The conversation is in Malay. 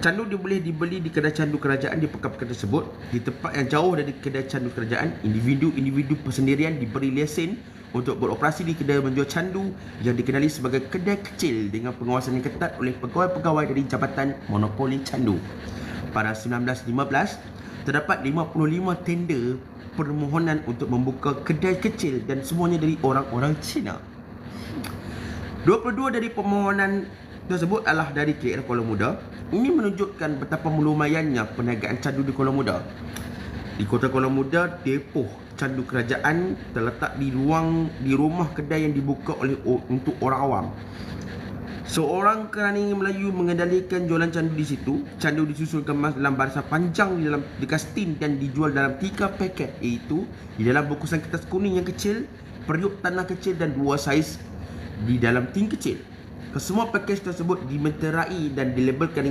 Candu boleh dibeli di kedai candu kerajaan di pekan-pekan tersebut. Di tempat yang jauh dari kedai candu kerajaan, individu-individu persendirian diberi lesen untuk beroperasi di kedai menjual candu yang dikenali sebagai kedai kecil dengan pengawasan yang ketat oleh pegawai-pegawai dari Jabatan Monopoli Candu. Pada 1915, terdapat 55 tender permohonan untuk membuka kedai kecil dan semuanya dari orang-orang Cina. 22 dari permohonan tersebut adalah dari KL Kuala Muda. Ini menunjukkan betapa melumayannya perniagaan candu di Kuala Muda. Di Kota Kuala Muda, depoh candu kerajaan terletak di rumah kedai yang dibuka untuk orang awam. Seorang kerani Melayu mengendalikan jualan candu di situ. Candu disusun kemas dalam barisan panjang di kastin dan dijual dalam 3 paket, iaitu di dalam bungkusan kertas kuning yang kecil, periuk tanah kecil dan 2 saiz di dalam tin kecil. Kesemua pakej tersebut dimeterai dan dilabelkan